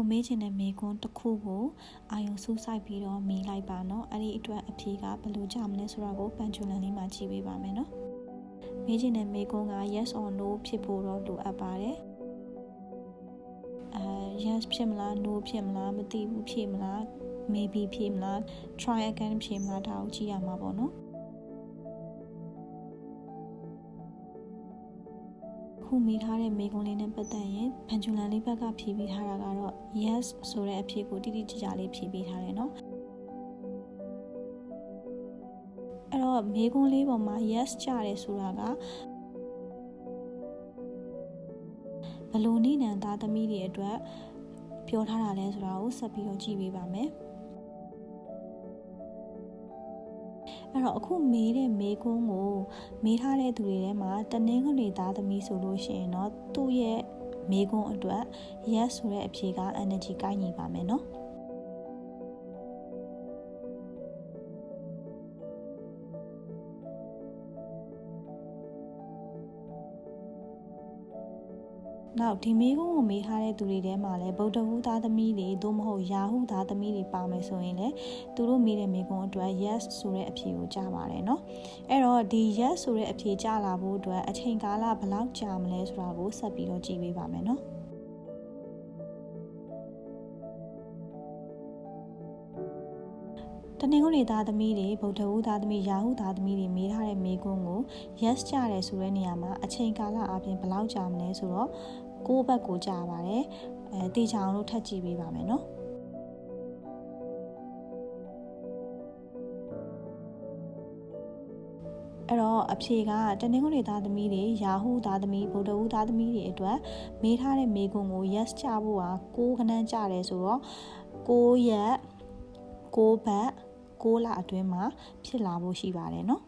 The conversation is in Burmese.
ကိုမေးချင်တဲ့မေးခွန်းတစ်ခုကိုအာရုံစူးစိုက်ပြီးတော့မေးလိုက်ပါနော်အဲ့ဒီအတွက်အဖြေကဘယ်လိုကြမလဲဆိုတာကိုပန်ချူလန်လေးမှာကြည့်ပေးပါမယ်နော်မေးချင်တဲ့မေးခွန်းက yes or no ဖြစ်ဖို့တော့လိုအပ်ပါတယ်yes ဖြစ်မလား no ဖြစ်မလားမသိဘူးဖြစ်မလား maybe ဖြစ်မလား try again ဖြစ်မလားဒါကိုကြည့်ရမှာပေါ့နော်ခုမေးထားတဲ့မေးခွန်းလေးနဲ့ပတ်သက်ရင်ပန်ချူလန်လေးဘက်ကဖြေပေးထားတာကတော့ yes ဆိုတဲ့အဖြေကိုတိတိကျကျလေးဖြေပေးထားတယ်နော်အဲ့တော့မေးခွန်းလေးပေါ်မှာ yes ကြတယ်ဆိုတာကဘယ်လိုနည်းနံသားသမီးတွေအတွက်ပြောထားတာလဲဆိုတာကိုဆက်ပြီးတော့ကြည့်ပေးပါမယ်အဲ့တော့အခုမေးတဲ့မေးခွန်းကိုမေးထားတဲ့သူတွေထဲမှာတနင်္ဂနွေသားသမီးဆိုလို့ရှိရင်တော့သူ့ရဲ့မေးခွန်းအတွက် yes ဆိုတဲ့အဖြေက energy ကိုင်းညီပါမယ်နော်နောက်ဒီမေးခွန်းကိုမေးထားတဲ့သူတွေထဲမှာလည်းဗုဒ္ဓဟူးသားသမီးတွေသို့မဟုတ်ယာဟုသားသမီးတွေပါမယ်ဆိုရင်လည်းသူတို့မေးတဲ့မေးခွန်းအတွက် yes ဆိုတဲ့အဖြေကိုကြားပါတယ်เนาะအဲ့တော့ဒီ yes ဆိုတဲ့အဖြေကြားလာဖို့အတွက်အချိန်ကာလဘယ်လောက်ကြာမလဲဆိုတာကိုဆက်ပြီးတော့ကြည့်ပေးပါမယ်เนาะတနင်္ဂနွေသားသမီးတွေဗုဒ္ဓဟူးသားသမီးယာဟုသားသမီးတွေမေးထားတဲ့မေးခွန်းကို yes ကြတယ်ဆိုတဲ့နေရာမှာအချိန်ကာလအပြင်ဘယ်လောက်ကြာမလဲဆိုတော့ကိုယ့်ဘက်ကိုကြာပါတယ်တေချာအောင်လို့ထပ်ကြည့်ပေးပါမယ်နော်အဲ့တော့အဖြေကတနင်္ဂနွေသားသမီးတွေယာဟုသားသမီးဗုဒ္ဓဟူးသားသမီးတွေအတွက်မေးထားတဲ့မေးခွန်းကို yes ကြဖို့ဟာ6ခဏကြာတယ်ဆိုတော့6ရက်6ဘတ်6လအတွင်းမှာဖြစ်လာဖို့ရှိပါတယ်နော်